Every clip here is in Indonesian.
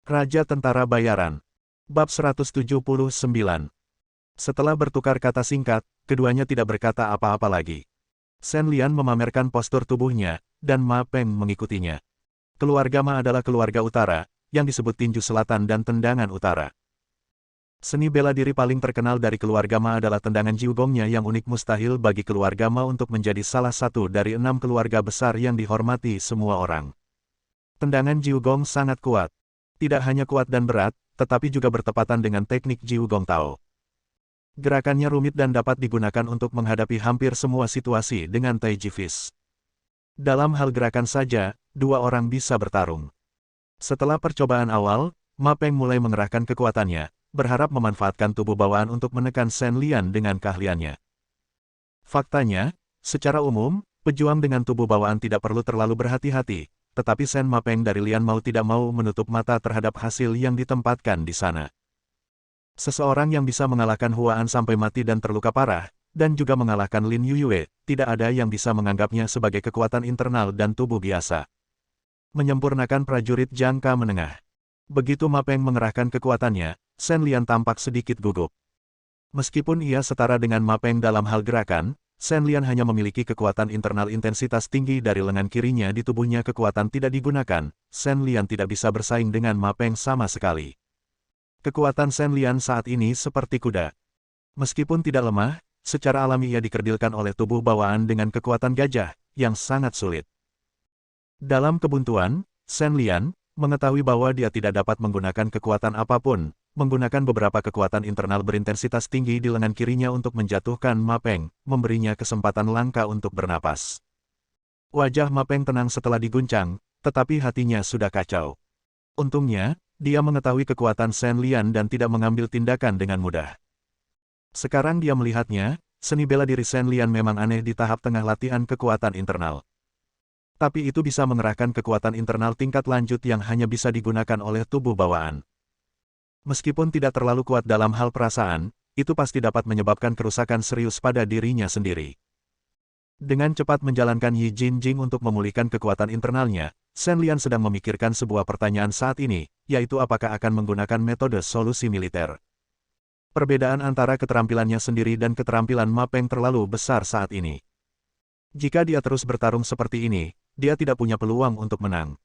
Raja Tentara Bayaran. Bab 179. Setelah bertukar kata singkat, keduanya tidak berkata apa-apa lagi. Shen Lian memamerkan postur tubuhnya, dan Ma Peng mengikutinya. Keluarga Ma adalah keluarga utara, yang disebut tinju selatan dan tendangan utara. Seni bela diri paling terkenal dari keluarga Ma adalah tendangan jiugongnya yang unik, mustahil bagi keluarga Ma untuk menjadi salah satu dari 6 keluarga besar yang dihormati semua orang. Tendangan jiugong sangat kuat. Tidak hanya kuat dan berat, tetapi juga bertepatan dengan teknik jiugong Tao. Gerakannya rumit dan dapat digunakan untuk menghadapi hampir semua situasi dengan Taiji Fist. Dalam hal gerakan saja, dua orang bisa bertarung. Setelah percobaan awal, Ma Peng mulai mengerahkan kekuatannya, berharap memanfaatkan tubuh bawaan untuk menekan Shen Lian dengan keahliannya. Faktanya, secara umum, pejuang dengan tubuh bawaan tidak perlu terlalu berhati-hati, tetapi Shen Ma Peng dari Lian mau tidak mau menutup mata terhadap hasil yang ditempatkan di sana. Seseorang yang bisa mengalahkan Huaan sampai mati dan terluka parah, dan juga mengalahkan Lin Yuyue, tidak ada yang bisa menganggapnya sebagai kekuatan internal dan tubuh biasa. Menyempurnakan prajurit jangka menengah. Begitu Ma Peng mengerahkan kekuatannya, Shen Lian tampak sedikit gugup. Meskipun ia setara dengan Ma Peng dalam hal gerakan, Shen Lian hanya memiliki kekuatan internal intensitas tinggi dari lengan kirinya di tubuhnya. Kekuatan tidak digunakan, Shen Lian tidak bisa bersaing dengan Ma Peng sama sekali. Kekuatan Shen Lian saat ini seperti kuda. Meskipun tidak lemah, secara alami ia dikerdilkan oleh tubuh bawaan dengan kekuatan gajah, yang sangat sulit. Dalam kebuntuan, Shen Lian mengetahui bahwa dia tidak dapat menggunakan kekuatan apapun, menggunakan beberapa kekuatan internal berintensitas tinggi di lengan kirinya untuk menjatuhkan Ma Peng, memberinya kesempatan langka untuk bernapas. Wajah Ma Peng tenang setelah diguncang, tetapi hatinya sudah kacau. Untungnya, dia mengetahui kekuatan Shen Lian dan tidak mengambil tindakan dengan mudah. Sekarang dia melihatnya, seni bela diri Shen Lian memang aneh di tahap tengah latihan kekuatan internal. Tapi itu bisa mengerahkan kekuatan internal tingkat lanjut yang hanya bisa digunakan oleh tubuh bawaan. Meskipun tidak terlalu kuat dalam hal perasaan, itu pasti dapat menyebabkan kerusakan serius pada dirinya sendiri. Dengan cepat menjalankan Yi Jinjing untuk memulihkan kekuatan internalnya, Shen Lian sedang memikirkan sebuah pertanyaan saat ini, yaitu apakah akan menggunakan metode solusi militer. Perbedaan antara keterampilannya sendiri dan keterampilan Ma Peng terlalu besar saat ini. Jika dia terus bertarung seperti ini, dia tidak punya peluang untuk menang.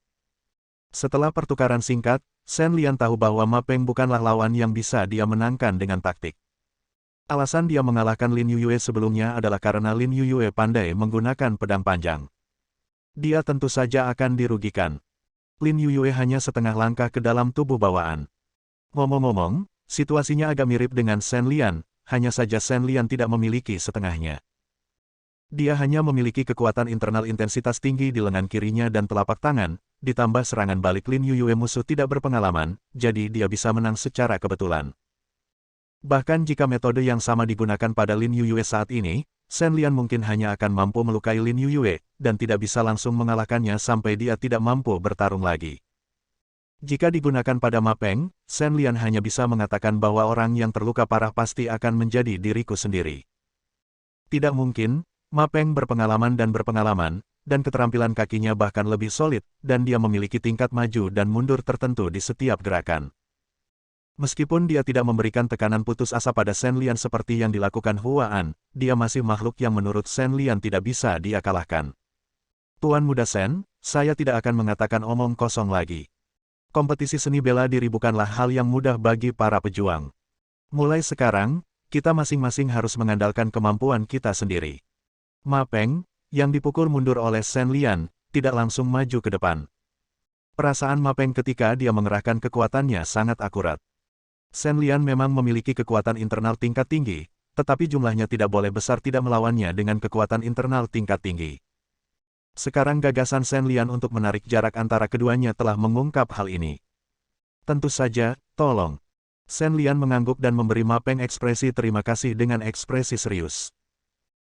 Setelah pertukaran singkat, Shen Lian tahu bahwa Ma Peng bukanlah lawan yang bisa dia menangkan dengan taktik. Alasan dia mengalahkan Lin Yuyue sebelumnya adalah karena Lin Yuyue pandai menggunakan pedang panjang. Dia tentu saja akan dirugikan. Lin Yuyue hanya setengah langkah ke dalam tubuh bawaan. Ngomong-ngomong, situasinya agak mirip dengan Shen Lian, hanya saja Shen Lian tidak memiliki setengahnya. Dia hanya memiliki kekuatan internal intensitas tinggi di lengan kirinya dan telapak tangan, ditambah serangan balik Lin Yuyue musuh tidak berpengalaman, jadi dia bisa menang secara kebetulan. Bahkan jika metode yang sama digunakan pada Lin Yuyue saat ini, Shen Lian mungkin hanya akan mampu melukai Lin Yuyue, dan tidak bisa langsung mengalahkannya sampai dia tidak mampu bertarung lagi. Jika digunakan pada Ma Peng, Shen Lian hanya bisa mengatakan bahwa orang yang terluka parah pasti akan menjadi diriku sendiri. Tidak mungkin. Ma Peng berpengalaman, dan keterampilan kakinya bahkan lebih solid, dan dia memiliki tingkat maju dan mundur tertentu di setiap gerakan. Meskipun dia tidak memberikan tekanan putus asa pada Shen Lian seperti yang dilakukan Huaan, dia masih makhluk yang menurut Shen Lian tidak bisa dia kalahkan. Tuan Muda Shen, saya tidak akan mengatakan omong kosong lagi. Kompetisi seni bela diri bukanlah hal yang mudah bagi para pejuang. Mulai sekarang, kita masing-masing harus mengandalkan kemampuan kita sendiri. Ma Peng, yang dipukul mundur oleh Shen Lian, tidak langsung maju ke depan. Perasaan Ma Peng ketika dia mengerahkan kekuatannya sangat akurat. Shen Lian memang memiliki kekuatan internal tingkat tinggi, tetapi jumlahnya tidak boleh besar tidak melawannya dengan kekuatan internal tingkat tinggi. Sekarang gagasan Shen Lian untuk menarik jarak antara keduanya telah mengungkap hal ini. Tentu saja, tolong. Shen Lian mengangguk dan memberi Ma Peng ekspresi terima kasih dengan ekspresi serius.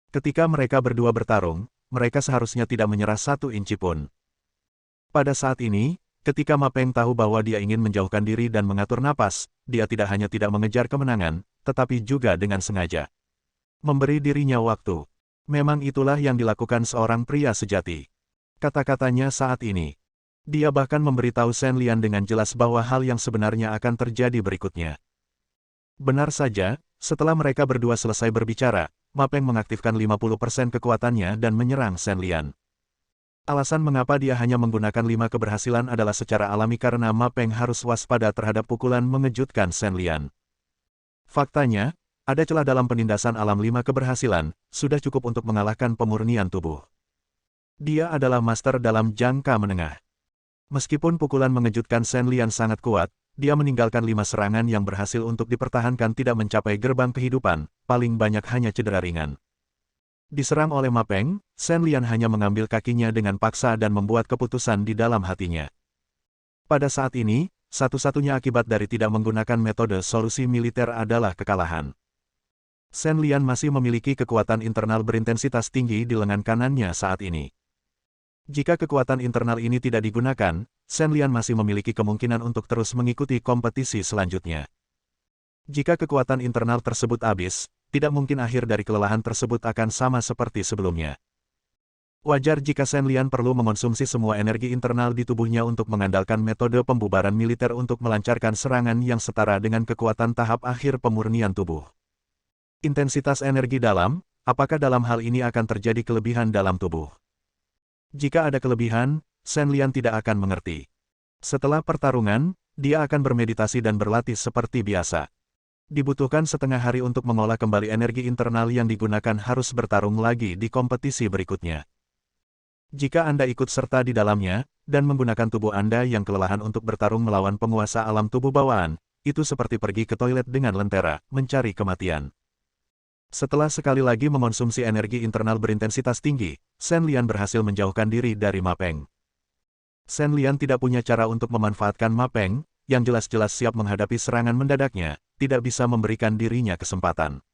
Ketika mereka berdua bertarung, mereka seharusnya tidak menyerah satu inci pun. Pada saat ini, ketika Ma Peng tahu bahwa dia ingin menjauhkan diri dan mengatur napas, dia tidak hanya tidak mengejar kemenangan, tetapi juga dengan sengaja memberi dirinya waktu. Memang itulah yang dilakukan seorang pria sejati. Kata-katanya saat ini. Dia bahkan memberitahu Shen Lian dengan jelas bahwa hal yang sebenarnya akan terjadi berikutnya. Benar saja, setelah mereka berdua selesai berbicara, Ma Peng mengaktifkan 50% kekuatannya dan menyerang Shen Lian. Alasan mengapa dia hanya menggunakan 5 keberhasilan adalah secara alami karena Ma Peng harus waspada terhadap pukulan mengejutkan Shen Lian. Faktanya, ada celah dalam penindasan alam 5 keberhasilan, sudah cukup untuk mengalahkan pemurnian tubuh. Dia adalah master dalam jangka menengah. Meskipun pukulan mengejutkan Shen Lian sangat kuat, dia meninggalkan 5 serangan yang berhasil untuk dipertahankan tidak mencapai gerbang kehidupan, paling banyak hanya cedera ringan. Diserang oleh Ma Peng, Shen Lian hanya mengambil kakinya dengan paksa dan membuat keputusan di dalam hatinya. Pada saat ini, satu-satunya akibat dari tidak menggunakan metode solusi militer adalah kekalahan. Shen Lian masih memiliki kekuatan internal berintensitas tinggi di lengan kanannya saat ini. Jika kekuatan internal ini tidak digunakan, Shen Lian masih memiliki kemungkinan untuk terus mengikuti kompetisi selanjutnya. Jika kekuatan internal tersebut habis, tidak mungkin akhir dari kelelahan tersebut akan sama seperti sebelumnya. Wajar jika Shen Lian perlu mengonsumsi semua energi internal di tubuhnya untuk mengandalkan metode pembubaran militer untuk melancarkan serangan yang setara dengan kekuatan tahap akhir pemurnian tubuh. Intensitas energi dalam, apakah dalam hal ini akan terjadi kelebihan dalam tubuh? Jika ada kelebihan, Shen Lian tidak akan mengerti. Setelah pertarungan, dia akan bermeditasi dan berlatih seperti biasa. Dibutuhkan setengah hari untuk mengolah kembali energi internal yang digunakan harus bertarung lagi di kompetisi berikutnya. Jika Anda ikut serta di dalamnya, dan menggunakan tubuh Anda yang kelelahan untuk bertarung melawan penguasa alam tubuh bawaan, itu seperti pergi ke toilet dengan lentera, mencari kematian. Setelah sekali lagi mengonsumsi energi internal berintensitas tinggi, Shen Lian berhasil menjauhkan diri dari Ma Peng. Shen Lian tidak punya cara untuk memanfaatkan Ma Peng, yang jelas-jelas siap menghadapi serangan mendadaknya, tidak bisa memberikan dirinya kesempatan.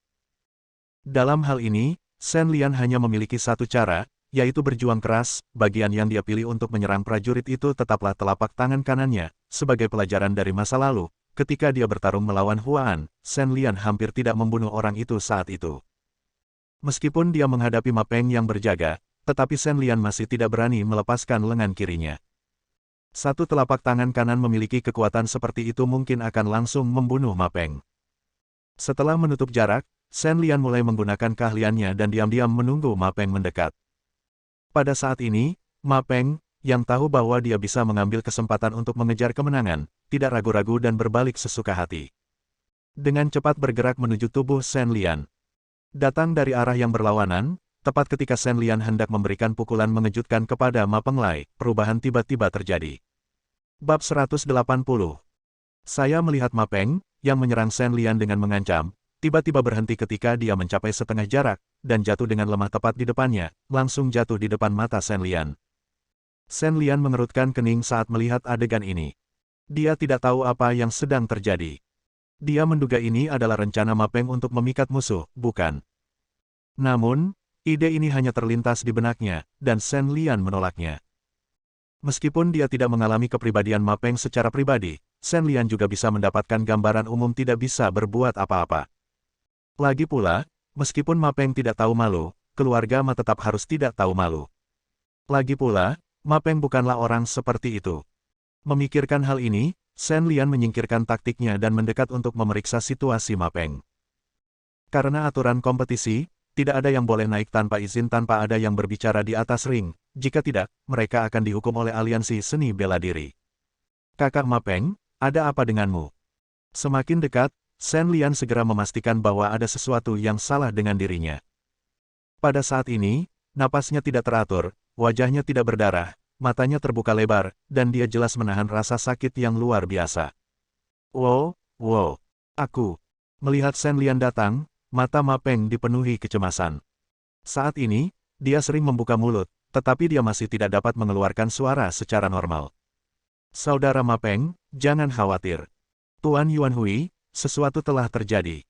Dalam hal ini, Shen Lian hanya memiliki satu cara, yaitu berjuang keras. Bagian yang dia pilih untuk menyerang prajurit itu tetaplah telapak tangan kanannya, sebagai pelajaran dari masa lalu. Ketika dia bertarung melawan Huan, Shen Lian hampir tidak membunuh orang itu saat itu. Meskipun dia menghadapi Ma Peng yang berjaga, tetapi Shen Lian masih tidak berani melepaskan lengan kirinya. Satu telapak tangan kanan memiliki kekuatan seperti itu mungkin akan langsung membunuh Ma Peng. Setelah menutup jarak, Shen Lian mulai menggunakan keahliannya dan diam-diam menunggu Ma Peng mendekat. Pada saat ini, Ma Peng, yang tahu bahwa dia bisa mengambil kesempatan untuk mengejar kemenangan, tidak ragu-ragu dan berbalik sesuka hati. Dengan cepat bergerak menuju tubuh Shen Lian. Datang dari arah yang berlawanan, tepat ketika Shen Lian hendak memberikan pukulan mengejutkan kepada Ma Penglai, perubahan tiba-tiba terjadi. Bab 180. Saya melihat Ma Peng, yang menyerang Shen Lian dengan mengancam, tiba-tiba berhenti ketika dia mencapai setengah jarak, dan jatuh dengan lemah tepat di depannya, langsung jatuh di depan mata Shen Lian. Shen Lian mengerutkan kening saat melihat adegan ini. Dia tidak tahu apa yang sedang terjadi. Dia menduga ini adalah rencana Ma Peng untuk memikat musuh, bukan? Namun, ide ini hanya terlintas di benaknya, dan Shen Lian menolaknya. Meskipun dia tidak mengalami kepribadian Ma Peng secara pribadi, Shen Lian juga bisa mendapatkan gambaran umum tidak bisa berbuat apa-apa. Lagi pula, meskipun Ma Peng tidak tahu malu, keluarga Ma tetap harus tidak tahu malu. Lagi pula, Ma Peng bukanlah orang seperti itu. Memikirkan hal ini, Shen Lian menyingkirkan taktiknya dan mendekat untuk memeriksa situasi Ma Peng. Karena aturan kompetisi, tidak ada yang boleh naik tanpa izin tanpa ada yang berbicara di atas ring. Jika tidak, mereka akan dihukum oleh aliansi seni bela diri. Kakak Ma Peng, ada apa denganmu? Semakin dekat, Shen Lian segera memastikan bahwa ada sesuatu yang salah dengan dirinya. Pada saat ini, napasnya tidak teratur, wajahnya tidak berdarah, matanya terbuka lebar, dan dia jelas menahan rasa sakit yang luar biasa. Wow, aku. Melihat Shen Lian datang, mata Ma Peng dipenuhi kecemasan. Saat ini, dia sering membuka mulut, tetapi dia masih tidak dapat mengeluarkan suara secara normal. Saudara Ma Peng, jangan khawatir. Tuan Yuanhui, sesuatu telah terjadi.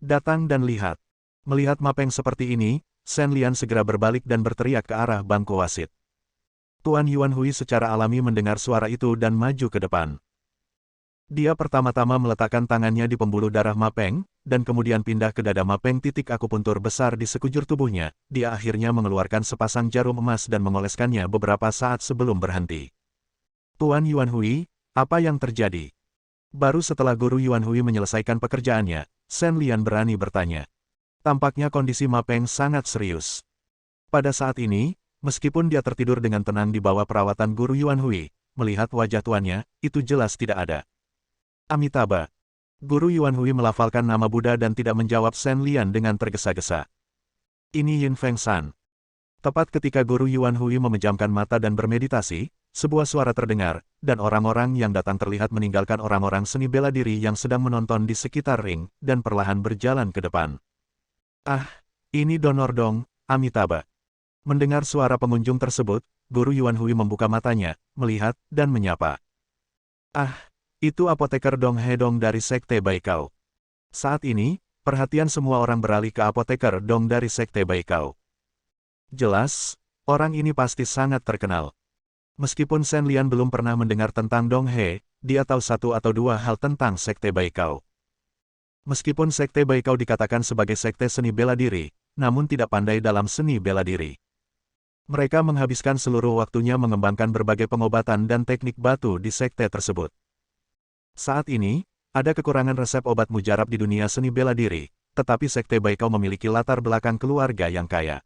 Datang dan lihat. Melihat Ma Peng seperti ini, Shen Lian segera berbalik dan berteriak ke arah bangku wasit. Tuan Yuanhui secara alami mendengar suara itu dan maju ke depan. Dia pertama-tama meletakkan tangannya di pembuluh darah Ma Peng, dan kemudian pindah ke dada Ma Peng. Akupuntur besar di sekujur tubuhnya. Dia akhirnya mengeluarkan sepasang jarum emas dan mengoleskannya beberapa saat sebelum berhenti. Tuan Yuan Hui, apa yang terjadi? Baru setelah Guru Yuan Hui menyelesaikan pekerjaannya, Shen Lian berani bertanya. Tampaknya kondisi Ma Peng sangat serius. Pada saat ini, meskipun dia tertidur dengan tenang di bawah perawatan Guru Yuan Hui, melihat wajah tuannya, itu jelas tidak ada. Amitabha. Guru Yuan Hui melafalkan nama Buddha dan tidak menjawab Shen Lian dengan tergesa-gesa. Ini Yin Feng Shan. Tepat ketika Guru Yuan Hui memejamkan mata dan bermeditasi, sebuah suara terdengar, dan orang-orang yang datang terlihat meninggalkan orang-orang seni bela diri yang sedang menonton di sekitar ring, dan perlahan berjalan ke depan. Ah, ini donor dong, Amitabha. Mendengar suara pengunjung tersebut, Guru Yuan Hui membuka matanya, melihat, dan menyapa. Ah, itu apoteker Dong He dari Sekte Baikao. Saat ini, perhatian semua orang beralih ke apoteker Dong dari Sekte Baikao. Jelas, orang ini pasti sangat terkenal. Meskipun Shen Lian belum pernah mendengar tentang Dong He, dia tahu satu atau dua hal tentang Sekte Baikao. Meskipun Sekte Baikao dikatakan sebagai sekte seni bela diri, namun tidak pandai dalam seni bela diri. Mereka menghabiskan seluruh waktunya mengembangkan berbagai pengobatan dan teknik batu di sekte tersebut. Saat ini, ada kekurangan resep obat mujarab di dunia seni bela diri, tetapi Sekte Baikao memiliki latar belakang keluarga yang kaya.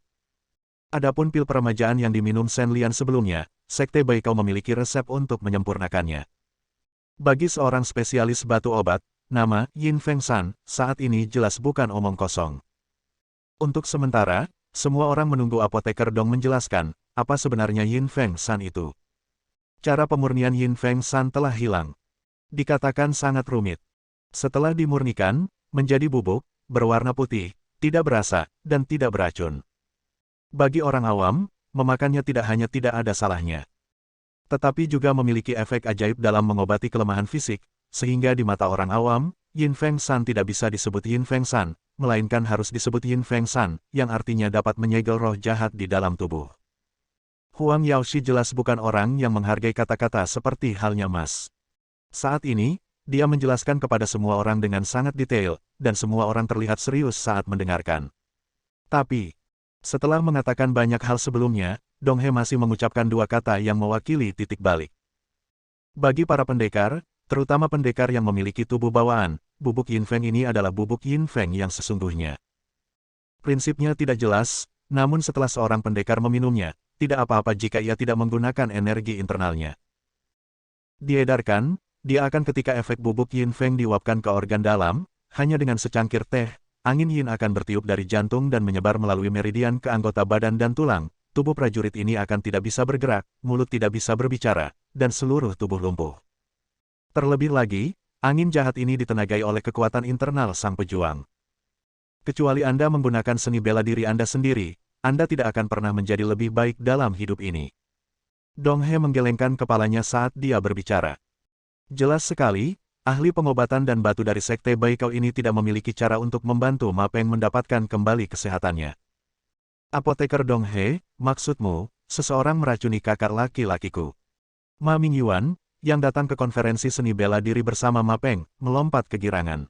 Adapun pil peremajaan yang diminum Shen Lian sebelumnya, Sekte Baikao memiliki resep untuk menyempurnakannya. Bagi seorang spesialis batu obat, nama Yin Feng Shan saat ini jelas bukan omong kosong. Untuk sementara, semua orang menunggu apoteker Dong menjelaskan, apa sebenarnya Yin Feng Shan itu. Cara pemurnian Yin Feng Shan telah hilang. Dikatakan sangat rumit. Setelah dimurnikan, menjadi bubuk, berwarna putih, tidak berasa, dan tidak beracun. Bagi orang awam, memakannya tidak hanya tidak ada salahnya, tetapi juga memiliki efek ajaib dalam mengobati kelemahan fisik, sehingga di mata orang awam, Yin Feng Shan tidak bisa disebut Yin Feng Shan, melainkan harus disebut Yin Feng Shan, yang artinya dapat menyegel roh jahat di dalam tubuh. Huang Yaoshi jelas bukan orang yang menghargai kata-kata seperti halnya Mas. Saat ini, dia menjelaskan kepada semua orang dengan sangat detail, dan semua orang terlihat serius saat mendengarkan. Tapi, setelah mengatakan banyak hal sebelumnya, Dong He masih mengucapkan dua kata yang mewakili titik balik. Bagi para pendekar, terutama pendekar yang memiliki tubuh bawaan, bubuk Yin Feng ini adalah bubuk Yin Feng yang sesungguhnya. Prinsipnya tidak jelas, namun setelah seorang pendekar meminumnya, tidak apa-apa jika ia tidak menggunakan energi internalnya. Diedarkan, dia akan ketika efek bubuk Yin Feng diuapkan ke organ dalam, hanya dengan secangkir teh, angin Yin akan bertiup dari jantung dan menyebar melalui meridian ke anggota badan dan tulang, tubuh prajurit ini akan tidak bisa bergerak, mulut tidak bisa berbicara, dan seluruh tubuh lumpuh. Terlebih lagi, angin jahat ini ditenagai oleh kekuatan internal sang pejuang. Kecuali Anda menggunakan seni bela diri Anda sendiri, Anda tidak akan pernah menjadi lebih baik dalam hidup ini. Dong He menggelengkan kepalanya saat dia berbicara. Jelas sekali, ahli pengobatan dan batu dari Sekte Baikao ini tidak memiliki cara untuk membantu Ma Peng mendapatkan kembali kesehatannya. Apoteker Dong He, maksudmu, seseorang meracuni kakak laki-lakiku. Ma Mingyuan, yang datang ke konferensi seni bela diri bersama Ma Peng, melompat kegirangan.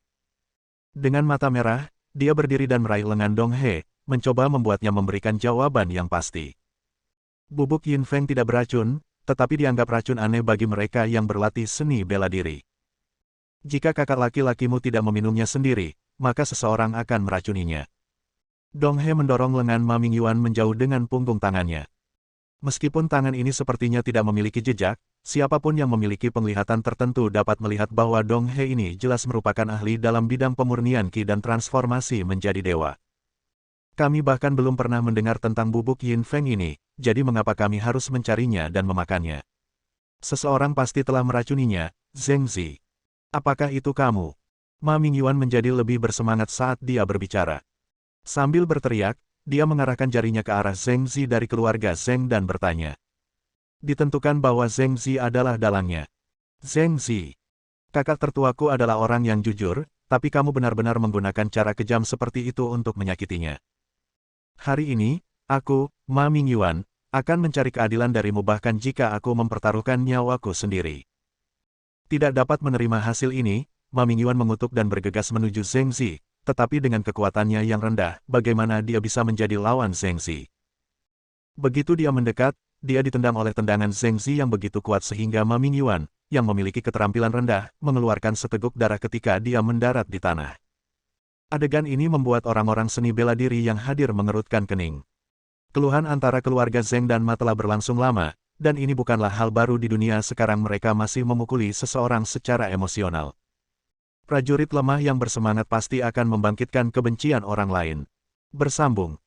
Dengan mata merah, dia berdiri dan meraih lengan Dong He, mencoba membuatnya memberikan jawaban yang pasti. Bubuk Yin Feng tidak beracun, tetapi dianggap racun aneh bagi mereka yang berlatih seni bela diri. Jika kakak laki-lakimu tidak meminumnya sendiri, maka seseorang akan meracuninya. Dong He mendorong lengan Ma Mingyuan menjauh dengan punggung tangannya. Meskipun tangan ini sepertinya tidak memiliki jejak, siapapun yang memiliki penglihatan tertentu dapat melihat bahwa Dong He ini jelas merupakan ahli dalam bidang pemurnian Qi dan transformasi menjadi dewa. Kami bahkan belum pernah mendengar tentang bubuk Yin Feng ini, jadi mengapa kami harus mencarinya dan memakannya? Seseorang pasti telah meracuninya, Zheng Zi. Apakah itu kamu? Ma Mingyuan menjadi lebih bersemangat saat dia berbicara. Sambil berteriak, dia mengarahkan jarinya ke arah Zheng Zi dari keluarga Zheng dan bertanya. Ditentukan bahwa Zheng Zi adalah dalangnya. Zheng Zi, kakak tertuaku adalah orang yang jujur, tapi kamu benar-benar menggunakan cara kejam seperti itu untuk menyakitinya. Hari ini, aku, Ma Mingyuan, akan mencari keadilan darimu bahkan jika aku mempertaruhkan nyawaku sendiri. Tidak dapat menerima hasil ini, Ma Mingyuan mengutuk dan bergegas menuju Zheng Zi, tetapi dengan kekuatannya yang rendah, bagaimana dia bisa menjadi lawan Zheng Zi? Begitu dia mendekat, dia ditendang oleh tendangan Zheng Zi yang begitu kuat sehingga Ma Mingyuan, yang memiliki keterampilan rendah, mengeluarkan seteguk darah ketika dia mendarat di tanah. Adegan ini membuat orang-orang seni bela diri yang hadir mengerutkan kening. Keluhan antara keluarga Zheng dan Ma telah berlangsung lama, dan ini bukanlah hal baru di dunia sekarang mereka masih memukuli seseorang secara emosional. Prajurit lemah yang bersemangat pasti akan membangkitkan kebencian orang lain. Bersambung.